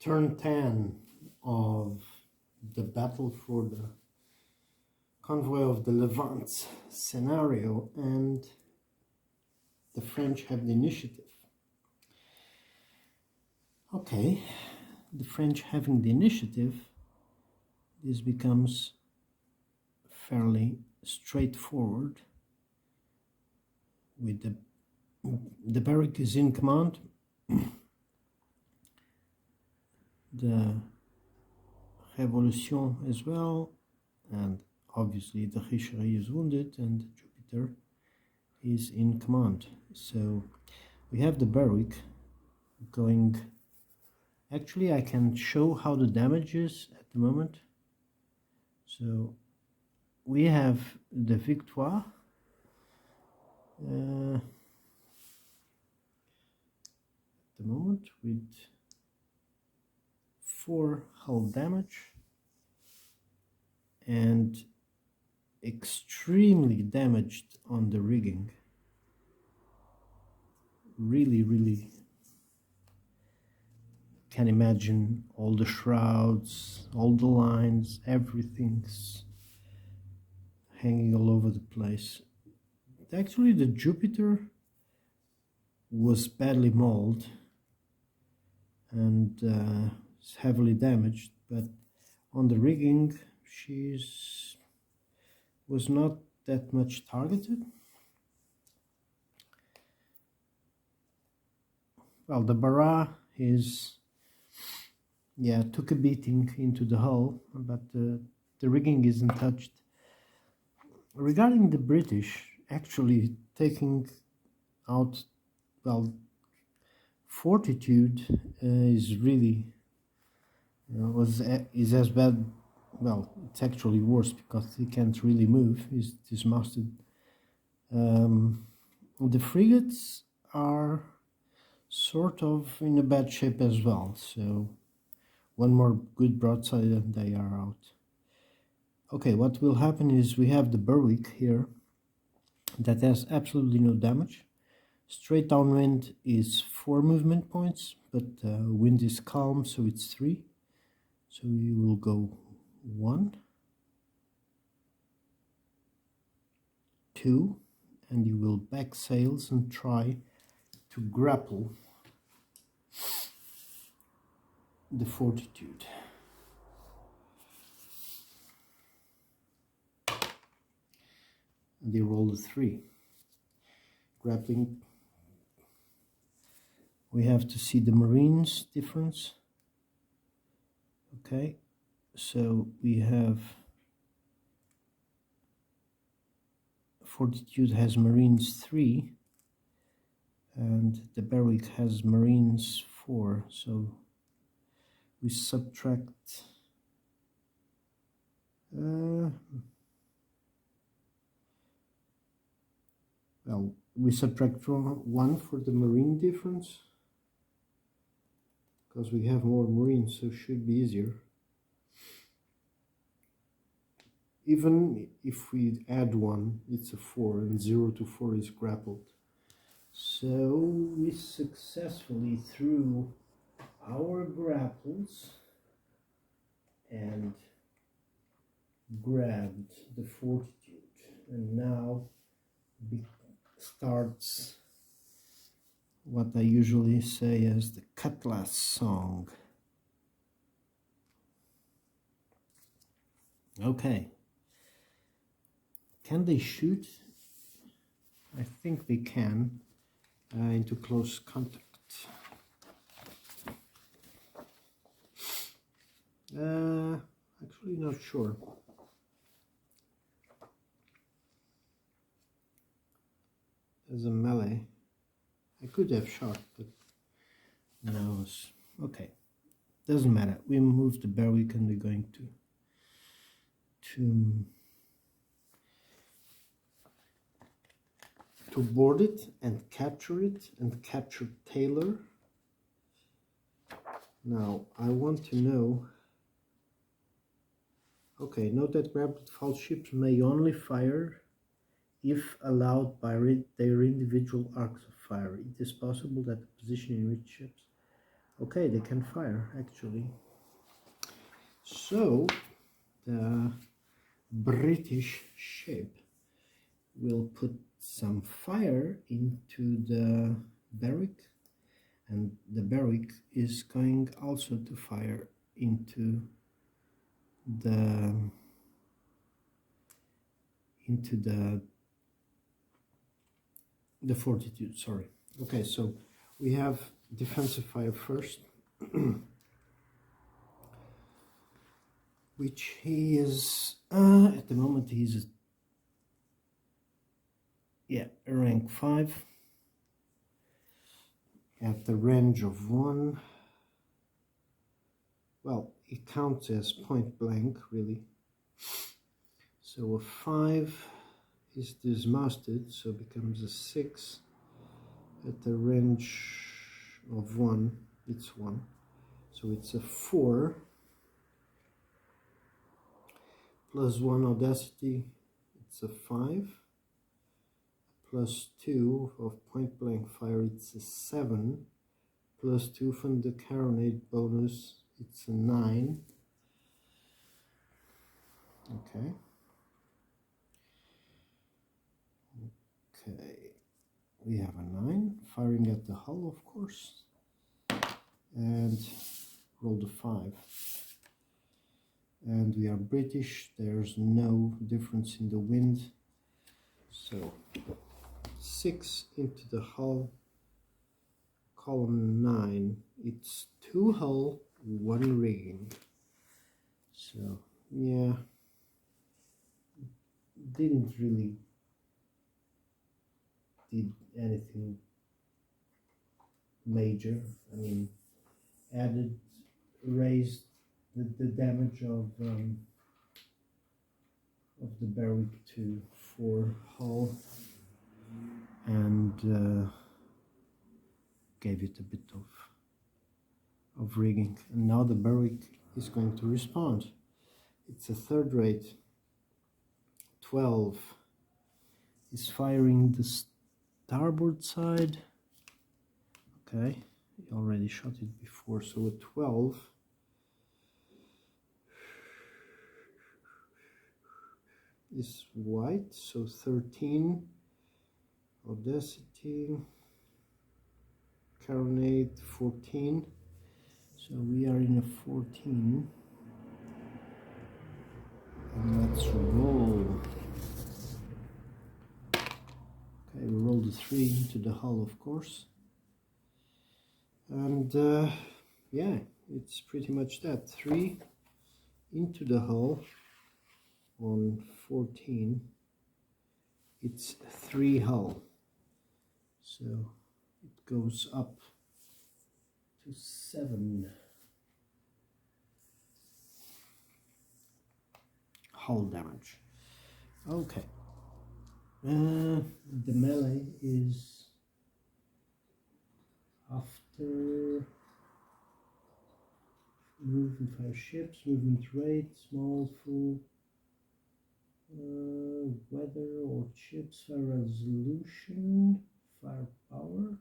Turn 10 of the battle for the convoy of the Levant scenario, and the French have the initiative. Okay, the French having the initiative, this becomes fairly straightforward. With the barrack is in command, the Révolution as well, and obviously the Richelieu is wounded and Jupiter is in command. So we have the barrack going. Actually, I can show how the damage is at the moment. So we have the Victoire. At the moment with 4 hull damage and extremely damaged on the rigging. Really can imagine all the shrouds, all the lines, everything's hanging all over the place. Actually, the Jupiter was badly mauled and is heavily damaged, but on the rigging was not that much targeted. Well, the Barra took a beating into the hull, but the rigging isn't touched. Regarding the British, actually taking out, well, Fortitude is really is as bad. Well, it's actually worse because he can't really move. He's dismasted. The frigates are sort of in a bad shape as well. So one more good broadside and they are out. Okay, what will happen is we have the Berwick here that has absolutely no damage. Straight downwind is 4 movement points, but wind is calm, so it's 3. So we will go 1, 2, and you will back sails and try to grapple the Fortitude. And they roll a 3. Grappling. We have to see the Marines difference. Okay, so we have Fortitude has Marines 3 and the Berwick has Marines 4, so we subtract well, we subtract 1 for the Marine difference because we have more Marines, so it should be easier. Even if we add 1, it's a 4, and 0 to 4 is grappled. So we successfully threw our grapples and grabbed the Fortitude, and now starts what I usually say as the Cutlass song. Okay. Can they shoot? I think they can into close contact. Actually not sure. As a melee, I could have shot, but no. Okay, doesn't matter. We move the Berwick and we're going to board it and capture Taylor. Now I want to know. Okay, note that grappled false ships may only fire if allowed by their individual arcs of fire. It is possible that the position in which ships Okay, they can fire actually. So the British ship will put some fire into the barrack, and the barrack is going also to fire into the fortitude. Sorry. Okay, so we have defensive fire first, which he is at the moment he's rank 5 at the range of 1. Well, it counts as point blank really. So a 5 is dismounted, so becomes a 6 at the range of 1. It's 1, so it's a 4 plus 1 audacity. It's a 5 plus 2 of point blank fire. It's a 7 plus 2 from the carronade bonus. It's a 9. Okay. Okay, we have a 9, firing at the hull, of course, and rolled a 5. And we are British, there's no difference in the wind, so 6 into the hull, column 9, it's 2 hull, 1 rigging. So yeah, didn't really did anything major. I mean, raised the damage of the barrack to 4 hull, and gave it a bit of rigging. And now the barrack is going to respond. It's a third rate. 12 is firing the starboard side. Okay, he already shot it before, so a 12 is white, so 13 audacity, carronade 14, so we are in a 14, and let's roll. Okay, we rolled a 3 into the hull, of course, and yeah, it's pretty much that. 3 into the hull on 14, it's 3 hull, so it goes up to 7 hull damage. Okay, the melee is after movement 5 ships, movement rate, small, full, weather or chips, fire resolution, firepower.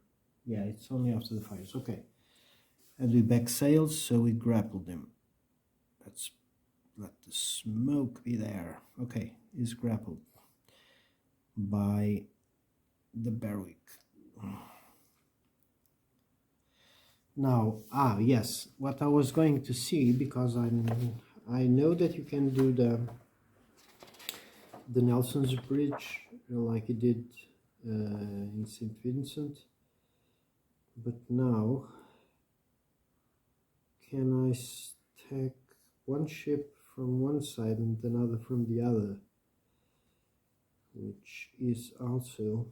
Yeah, it's only after the fires. Okay, and we back sails, so we grappled him. Let's let the smoke be there. Okay, he's grappled by the barrack. Now, yes, what I was going to see, because I know that you can do the Nelson's Bridge like you did in St. Vincent, but now can I stack one ship from one side and another from the other, which is also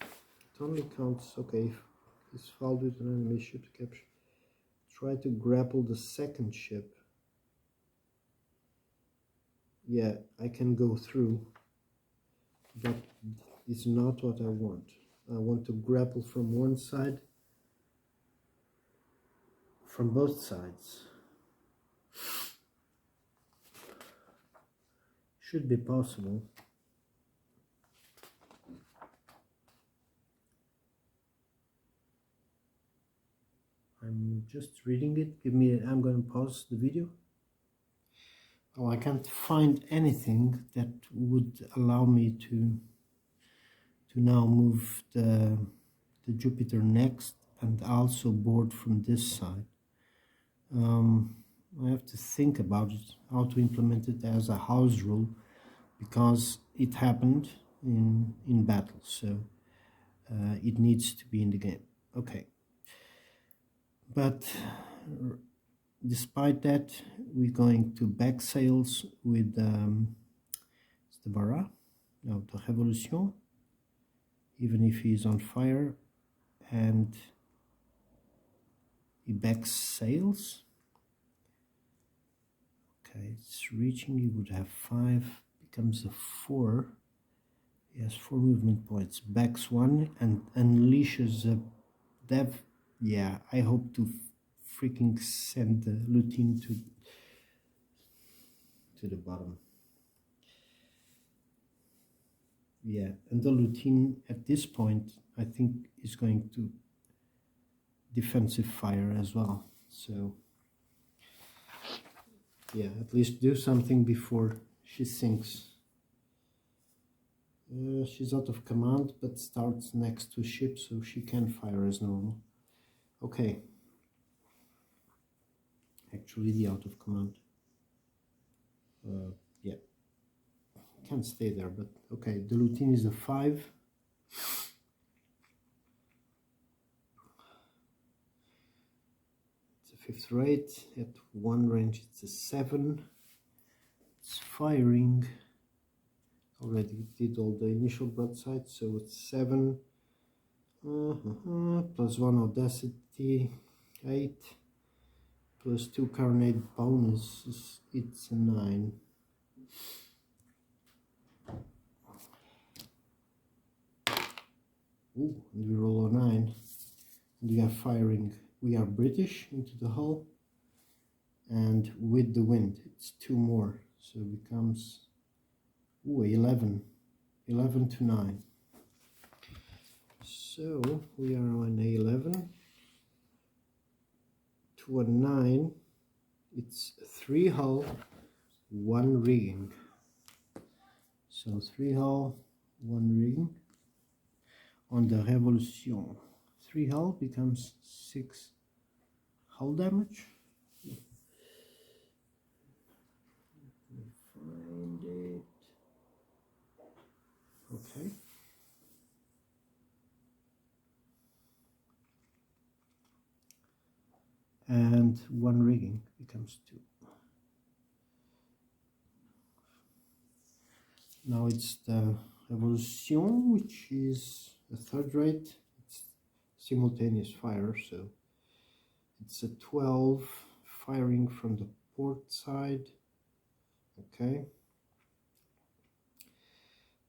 it only counts, okay, if he's fouled with an enemy ship to capture. Try to grapple the second ship. Yeah, I can go through, but it's not what I want. I want to grapple from one side, from both sides. Should be possible. just reading it. I'm going to pause the video. Oh, I can't find anything that would allow me to now move the Jupiter next and also board from this side. I have to think about it, how to implement it as a house rule, because it happened in battle, so it needs to be in the game. Okay, but despite that, we're going to back sails with the Bara, no, the Révolution, even if he's on fire, and he back sails. Okay, it's reaching, he would have 5, becomes a 4. He has 4 movement points, backs 1 and unleashes a dev. Yeah, I hope to freaking send the Lutin to the bottom. Yeah, and the Lutin at this point I think is going to defensive fire as well. So yeah, at least do something before she sinks. She's out of command, but starts next to ship, so she can fire as normal. Okay. Actually, the out of command. Yeah. Can't stay there, but okay. The Lutin is a 5. It's a 5th rate. At 1 range, it's a 7. It's firing. Already did all the initial broadside, so it's 7. Plus 1 audacity, 8. Plus 2 carronade bonus, it's a 9. Ooh, and we roll a 9. And we are firing. We are British into the hull. And with the wind, it's 2 more. So it becomes 11. 11 to 9. So we are on a 11 to a 9. It's 3 hull, 1 rigging. So 3 hull, 1 rigging on the Révolution. 3 hull becomes 6 hull damage. Find it. Okay. And 1 rigging becomes 2. Now it's the Révolution, which is a 3rd rate. It's simultaneous fire, so it's a 12 firing from the port side. Okay.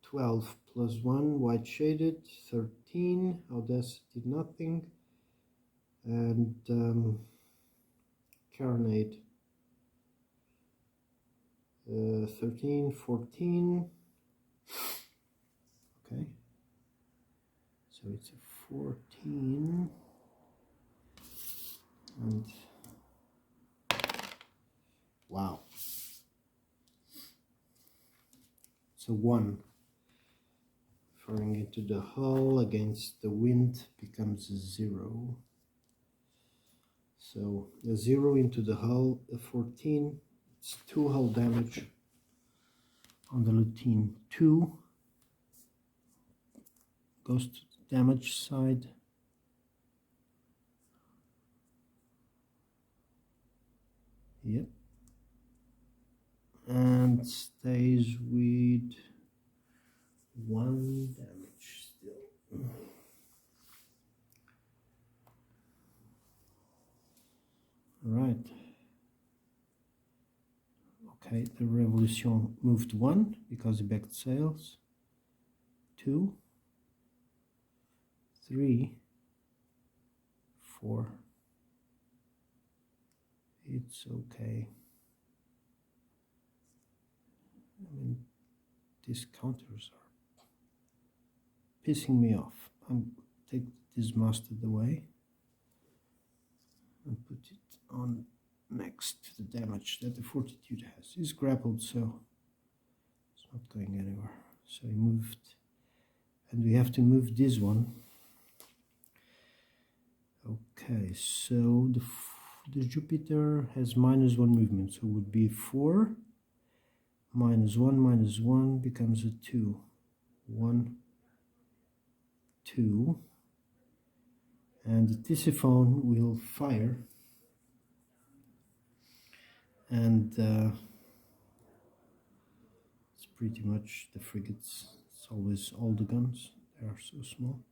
12 plus 1, white shaded, 13, audacity nothing, and carronade, 13, 14, okay, so it's a 14, and wow, so 1. Firing into the hull against the wind becomes a 0. So a 0 into the hull, a 14, it's 2 hull damage on the Lutin. 2 goes to the damage side. Yep. And stays with 1 damage still. Right. Okay, the Révolution moved 1 because he backed sails. 2, 3, 4. It's okay. I mean, these counters are pissing me off. I'm take this mustard away. and put it on next to the damage that the Fortitude has. He's grappled, so it's not going anywhere. So he moved, and we have to move this one. Okay, so the Jupiter has -1 movement, so it would be 4 -1 -1 becomes a 2. 1, 2, and the Tisiphone will fire, and it's pretty much the frigates. It's always all the guns, they are so small.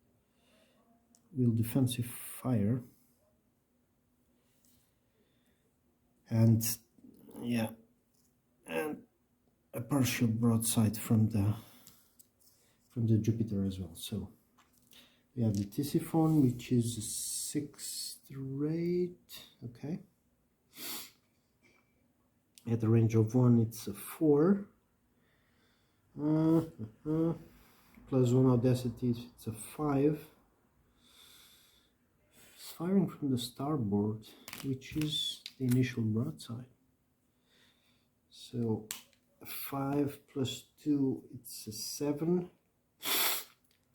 Will defensive fire, and yeah, and a partial broadside from the Jupiter as well. So we have the Tisiphone, which is a 6th rate. Okay, at the range of 1 it's a 4. +1 audacity, it's a 5. It's firing from the starboard, which is the initial broadside. So 5 + 2, it's a 7.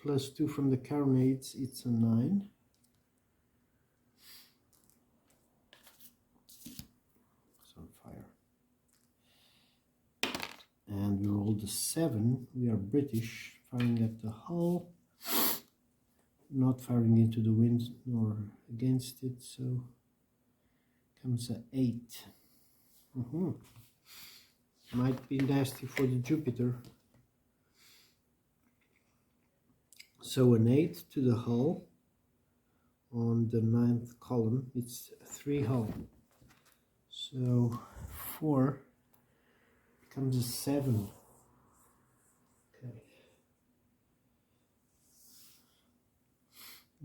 +2 from the carronades, it's a 9. It's on fire. And we rolled a 7. We are British, firing at the hull, not firing into the wind nor against it, so comes a 8. Might be nasty for the Jupiter. So an 8 to the hull on the 9th column. It's 3 hull. So 4 becomes a 7. Okay.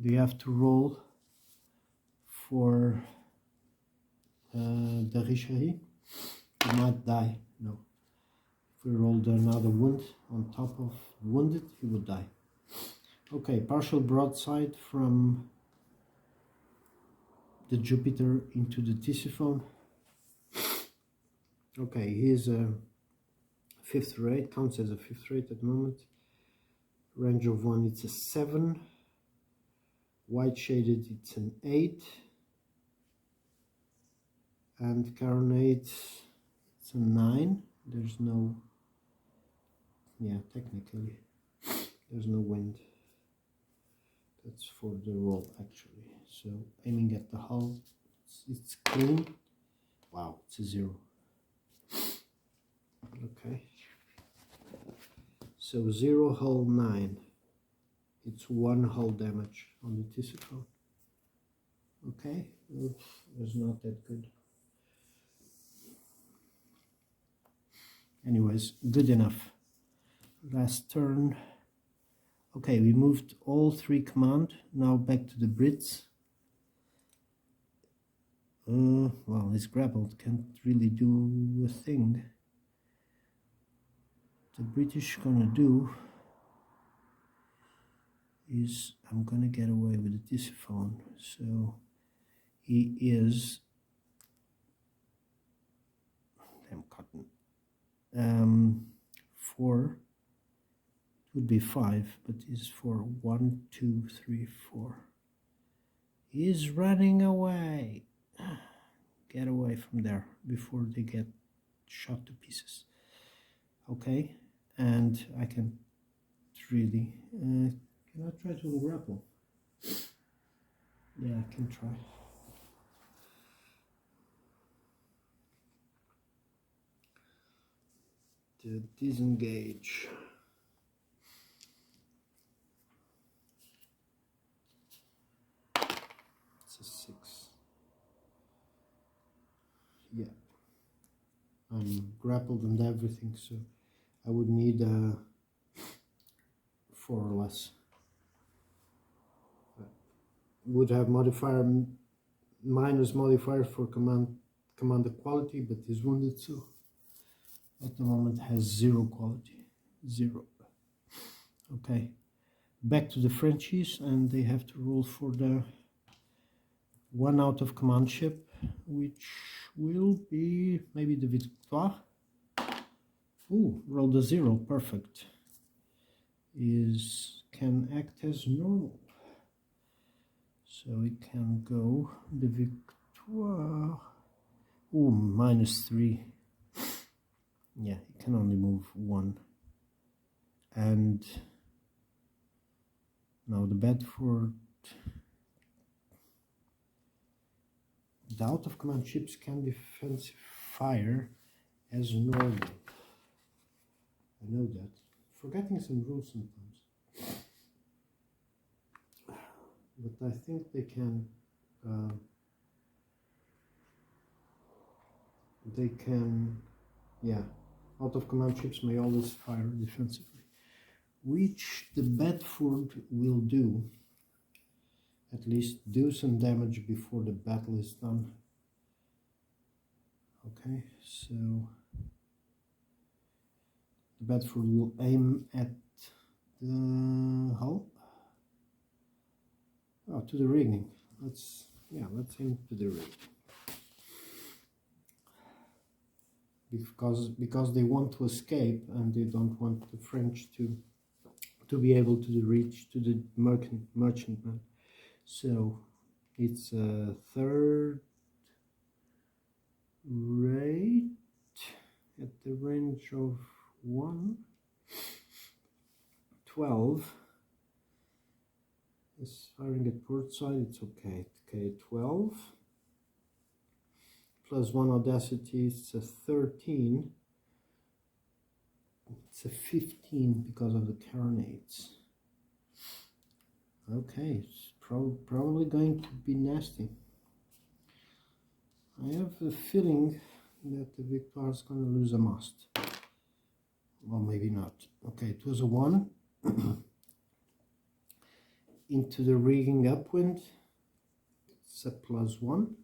We have to roll for the Richery. He might die. No. If we rolled another wound on top of wounded, he would die. Okay, partial broadside from the Jupiter into the Tisiphone. Okay, here's a 5th rate, counts as a 5th rate at the moment. Range of 1, it's a 7. White shaded, it's an 8. And carronade, it's a 9. There's no, yeah, technically, there's no wind. That's for the roll, actually. So aiming at the hull, it's clean. Wow, it's a 0. Okay. So 0 hull 9. It's 1 hull damage on the Tisiphone. Okay, oops, was not that good. Anyways, good enough. Last turn. Okay, we moved all 3 command. Now back to the Brits. Well, he's grappled, can't really do a thing. The British gonna do is, I'm gonna get away with the Tisiphone. So he is, damn cotton, 4 would be 5, but is for 1, 2, 3, 4. He's running away. Get away from there before they get shot to pieces. Okay, and I can really, can I try to grapple? Yeah, I can try. To disengage. It's a 6. Yeah. I'm grappled and everything, so I would need 4 or less. Would have modifier minus modifier for command quality, but is wounded, so at the moment has 0 quality. 0. Okay, back to the Frenchies, and they have to roll for the one out of command ship, which will be maybe the Victoire. Ooh, rolled a 0, perfect. Can act as normal. So it can go the Victoire. Ooh, -3. Yeah, it can only move 1. And now the Bedford. The out of command ships can defensive fire as normal. I know that. Forgetting some rules sometimes. But I think they can. Yeah. Out of command ships may always fire defensively, which the Bedford will do. At least do some damage before the battle is done. Okay, so the Bedford will aim at the hull. Oh, to the rigging. Let's aim to the rigging. Because they want to escape and they don't want the French to be able to reach to the merchantman. So it's a third rate at the range of 12. It's firing at port side, it's okay. Okay, 12 plus 1 audacity, it's a 13. It's a 15 because of the carronades. Okay, it's probably going to be nasty. I have a feeling that the Victoire is going to lose a mast. Well, maybe not. Okay, it was a 1. Into the rigging upwind, it's a +1.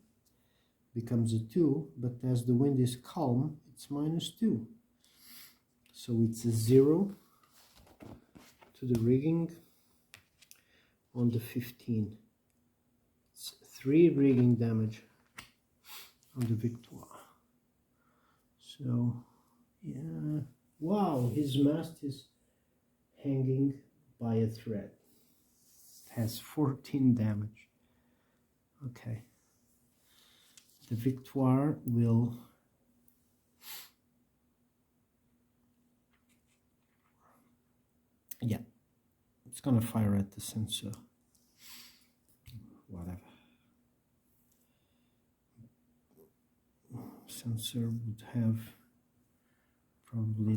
Becomes a 2, but as the wind is calm, it's -2. So it's a 0 to the rigging on the 15. It's 3 rigging damage on the Victoire. So, yeah. Wow, his mast is hanging by a thread. It has 14 damage. Okay. The Victoire will it's gonna fire at the sensor. Whatever. Sensor would have probably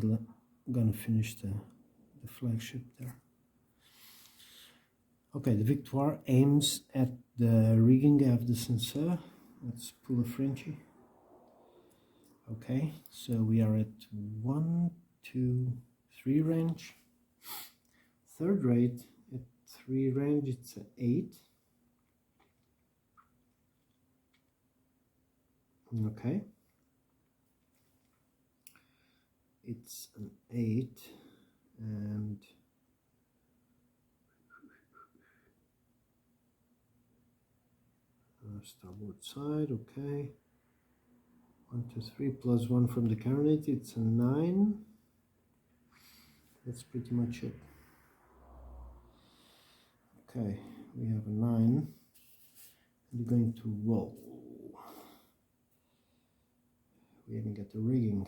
gonna finish the flagship there. Okay, the Victoire aims at the rigging of the sensor. Let's pull a Frenchie. Okay, so we are at 1, 2, 3 range. Third rate at 3 range, it's an 8. Okay, it's an 8 and starboard side. Okay, 1, 2, 3 plus 1 from the carronade, it's a 9. That's pretty much it. Okay, we have a 9. We're going to roll. We're aiming at the rigging.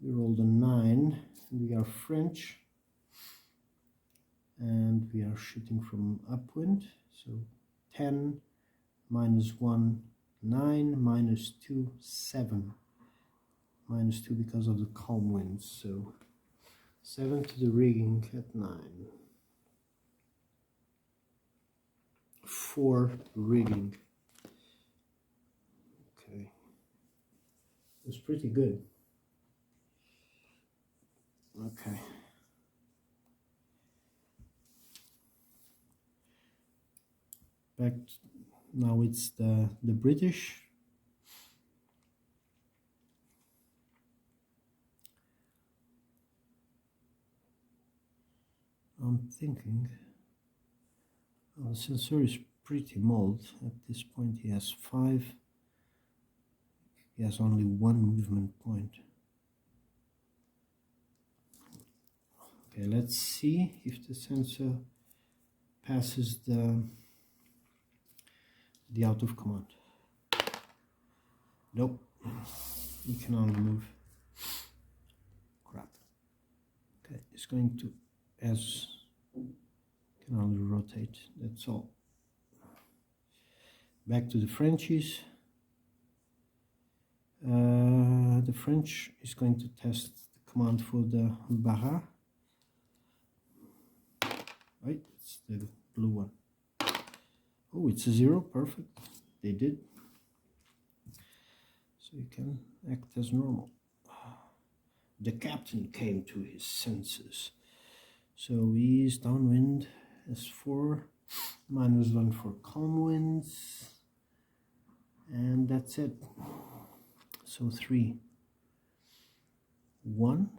We rolled a 9, and we are French, and we are shooting from upwind. So 10 -1, 9 -2, 7. -2 because of the calm winds. So 7 to the rigging at 9. 4 rigging. Okay, it was pretty good. Okay, back now it's the British. I'm thinking the sensor is pretty mauled. At this point he has 5. He has only 1 movement point. Okay, let's see if the sensor passes the out of command. Nope, you can only move. Crap. Okay, it's going to, as can only rotate, that's all. Back to the Frenchies. The French is going to test the command for the Barra. Right, it's the blue one. Oh, it's a 0, perfect. They did. So you can act as normal. The captain came to his senses. So he's downwind S4, -1 for calm winds. And that's it. So 3, 1,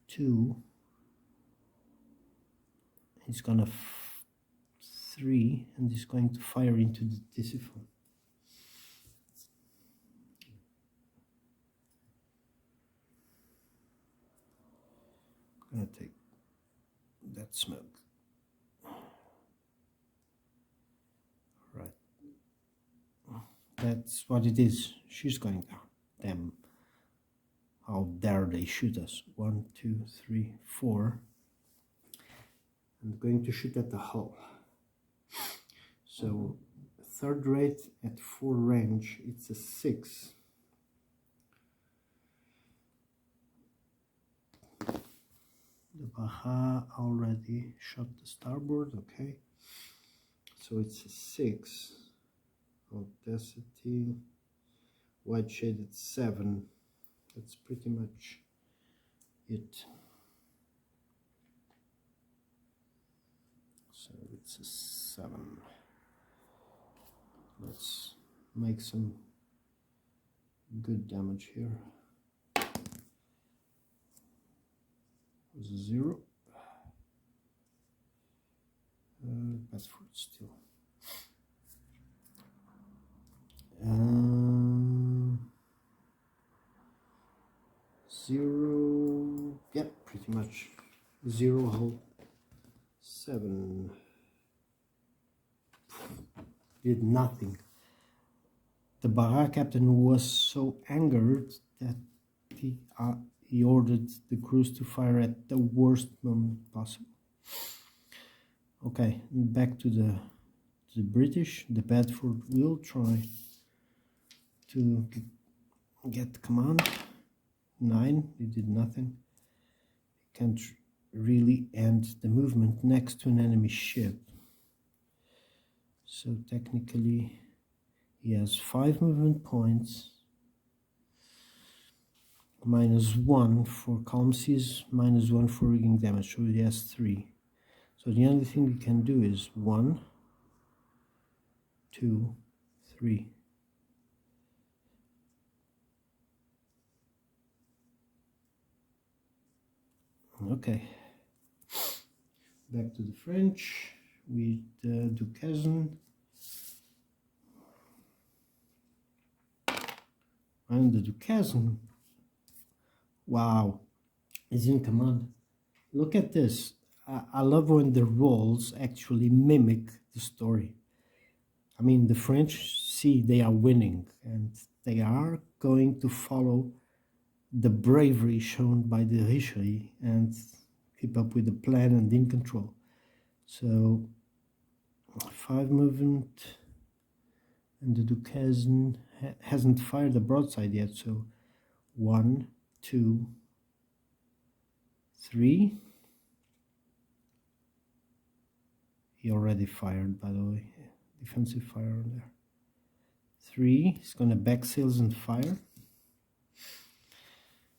2, he's gonna 3, and he's going to fire into the Tisiphone. I'm gonna take that smoke. Right. That's what it is. She's going down. Damn. How dare they shoot us? 1, 2, 3, 4. I'm going to shoot at the hull. So, third rate at 4 range, it's a 6. The Baja already shot the starboard, okay. So it's a 6. Audacity, white shaded 7. That's pretty much it. So it's a 7. Let's make some good damage here. It was a 0. Bedford still. 0. Yep, pretty much 0 hull. 7. Did nothing. The Barra captain was so angered that he ordered the crews to fire at the worst moment possible. Okay, back to the British. The Bedford will try to get the command. 9, he did nothing. He can't really end the movement next to an enemy ship. So technically he has 5 movement points, -1 for calm seas, -1 for rigging damage, so he has 3. So the only thing we can do is 1, 2, 3. Okay, back to the French with Duquesne. And the Duquesne, wow, is in command. Look at this. I love when the roles actually mimic the story. I mean, the French see they are winning and they are going to follow the bravery shown by the Richelieu and keep up with the plan and in control. So 5 movement, and the Duquesne hasn't fired the broadside yet, so 1, 2, 3. He already fired, by the way, defensive fire on there. 3, he's gonna back sails and fire.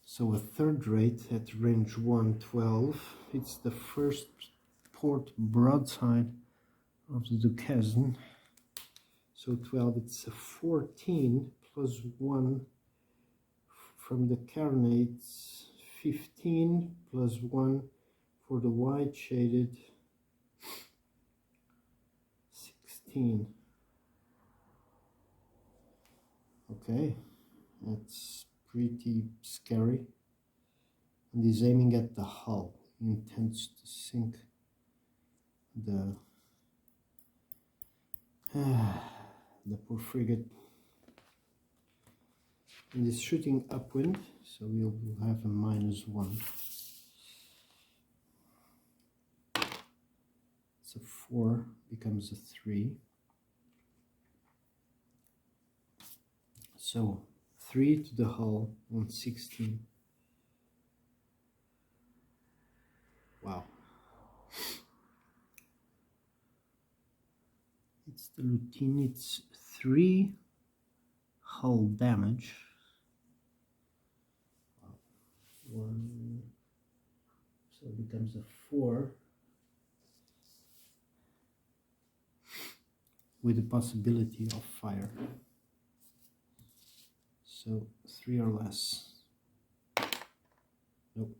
So a third rate at range 112. It's the first port broadside of the Duquesne. So 12, it's a 14 plus 1 from the carronades, 15 plus 1 for the white shaded 16. Okay, that's pretty scary. And he's aiming at the hull. He intends to sink the the poor frigate. And he's shooting upwind, so we'll have a -1. It's a 4, becomes a 3. So 3 to the hull on 16. Wow. It's the routine, it's 3 hull damage. 1, so it becomes a 4. With the possibility of fire. So 3 or less. Nope.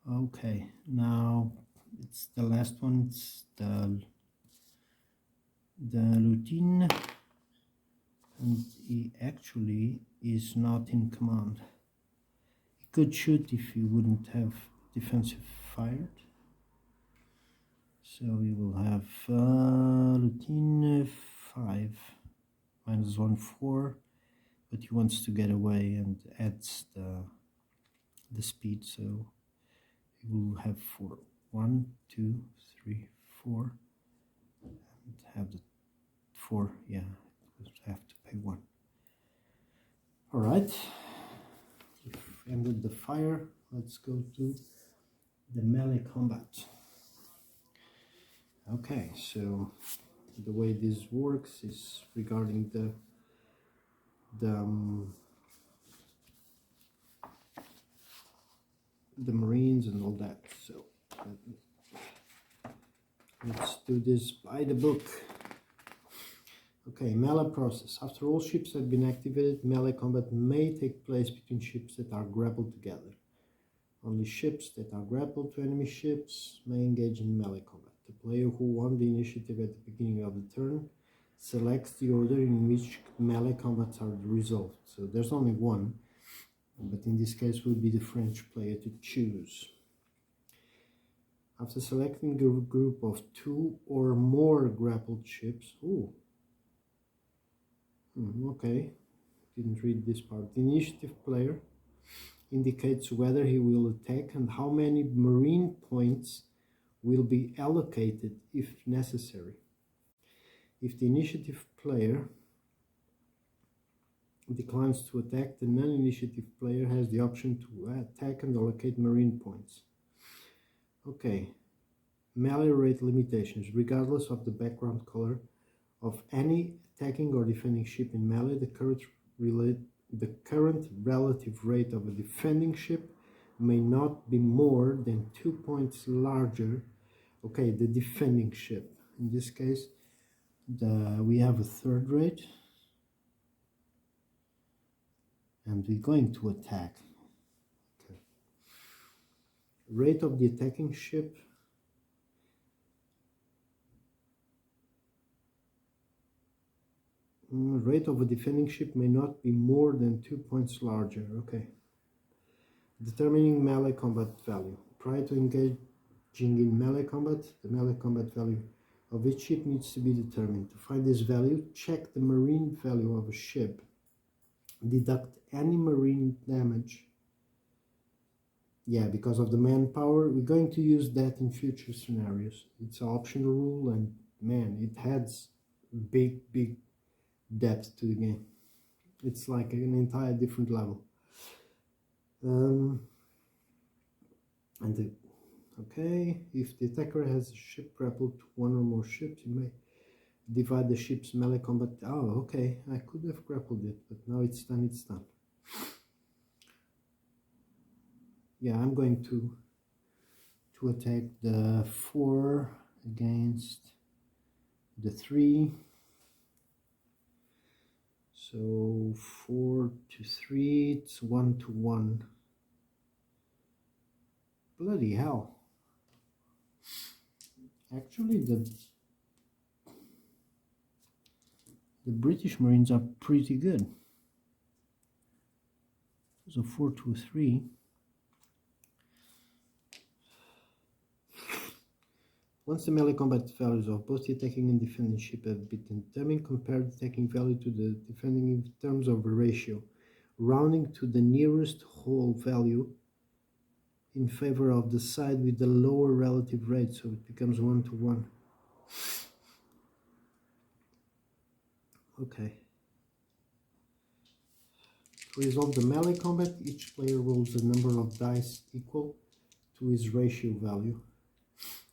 Okay, now it's the last one. It's the routine, and he actually is not in command. He could shoot if he wouldn't have defensive fired. So we will have routine 5, -1, 4, but he wants to get away and adds the speed, so he will have 4. 1, 2, 3, 4, and have the 4. Yeah, we'll have to pay 1. All right, we've ended the fire. Let's go to the melee combat. Okay, so the way this works is regarding the Marines and all that. So let's do this by the book. Okay, melee process. After all ships have been activated, melee combat may take place between ships that are grappled together. Only ships that are grappled to enemy ships may engage in melee combat. The player who won the initiative at the beginning of the turn selects the order in which melee combats are resolved. So there's only one, but in this case will be the French player to choose. After selecting a group of 2 or more grappled ships, okay, didn't read this part. The initiative player indicates whether he will attack and how many marine points will be allocated if necessary. If the initiative player declines to attack, the non-initiative player has the option to attack and allocate marine points. Okay, melee rate limitations. Regardless of the background color of any attacking or defending ship in melee, the current relative rate of a defending ship may not be more than 2 points larger. Okay, the defending ship. In this case, we have a third rate, and we're going to attack. Okay. Rate of the attacking ship. Rate of a defending ship may not be more than 2 points larger. Okay. Determining melee combat value. Prior to engaging in melee combat, the melee combat value of each ship needs to be determined. To find this value, check the marine value of a ship. Deduct any marine damage. Yeah, because of the manpower, we're going to use that in future scenarios. It's an optional rule, and man, it adds big depth to the game. It's like an entire different level. Okay, if the attacker has a ship grappled to 1 or more ships, you may divide the ship's melee combat. Oh, okay, I could have grappled it, but now it's done, it's done. Yeah, I'm going to attack the 4 against the 3. So 4 to 3, it's 1 to 1. Bloody hell. Actually, the British Marines are pretty good. So 4 to 3. Once the melee combat values of both the attacking and defending ship have been determined, compare the attacking value to the defending in terms of a ratio, rounding to the nearest whole value in favor of the side with the lower relative rate, so it becomes 1 to 1. Okay. To resolve the melee combat, each player rolls the number of dice equal to his ratio value.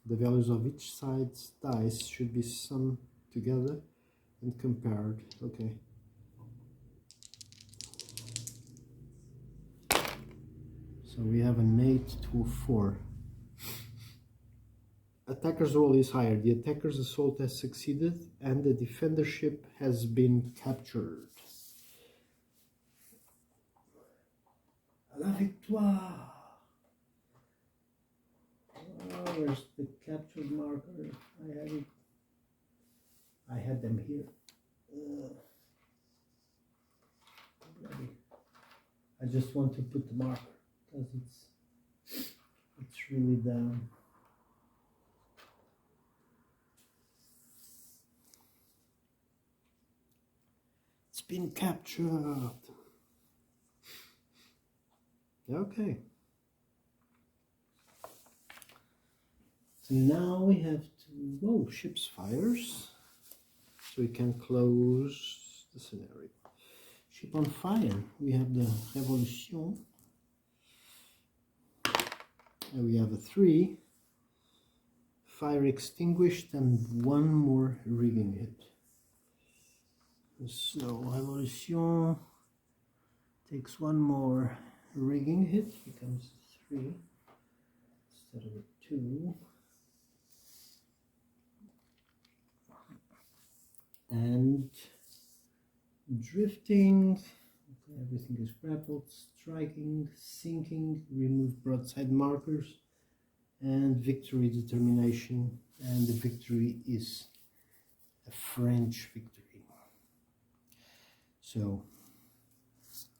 The values of each side's dice should be summed together and compared. Okay. So we have an 8 to a 4. Attacker's roll is higher. The attacker's assault has succeeded and the defender ship has been captured. À la victoire! Oh, where's the captured marker? I had it. I had them here. I just want to put the marker because it's really down. It's been captured. Okay. So now we have to, whoa, ship's fires. So we can close the scenario. Ship on fire. We have the Revolution. And we have a 3. Fire extinguished and 1 more rigging hit. So Revolution takes 1 more rigging hit, becomes 3 instead of a 2. And drifting, everything is grappled, striking, sinking, remove broadside markers, and victory determination, and the victory is a French victory. So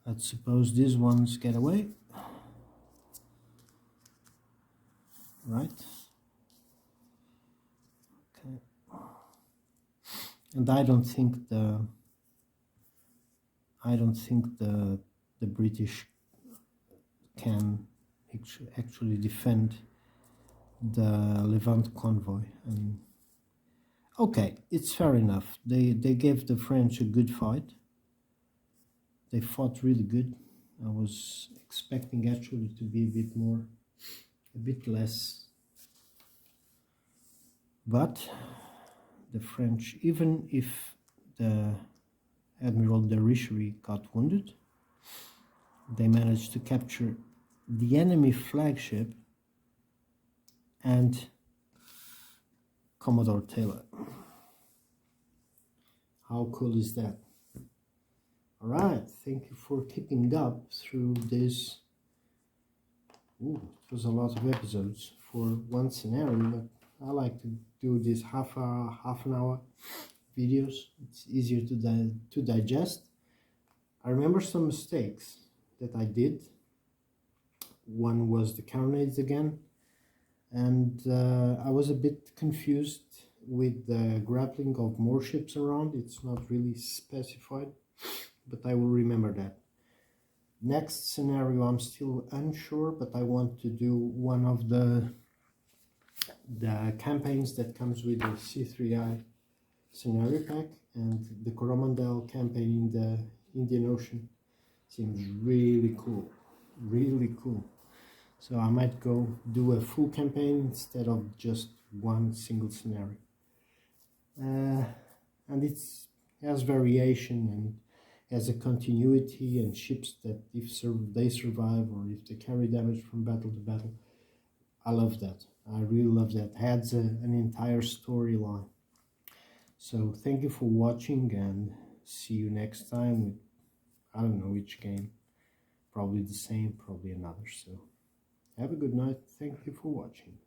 let's suppose these ones get away, right? Okay. And I don't think the British can actually defend the Levant convoy. And okay, it's fair enough. They gave the French a good fight. They fought really good. I was expecting actually to be a bit less. But the French, even if the Admiral de Richelieu got wounded, they managed to capture the enemy flagship and Commodore Taylor. How cool is that? Alright, thank you for keeping up through this. Ooh, it was a lot of episodes for one scenario, but I like to do these half an hour videos. It's easier to digest. I remember some mistakes that I did. One was the carronades again, and I was a bit confused with the grappling of more ships around. It's not really specified, but I will remember that. Next scenario, I'm still unsure, but I want to do one of the campaigns that comes with the C3I scenario pack, and the Coromandel campaign in the Indian Ocean seems really cool, really cool. So I might go do a full campaign instead of just one single scenario. And it has variation and has a continuity and ships that if they survive or if they carry damage from battle to battle. I love that. I really love that. It adds an entire storyline. So thank you for watching and see you next time with, I don't know which game. Probably the same, probably another. So have a good night. Thank you for watching.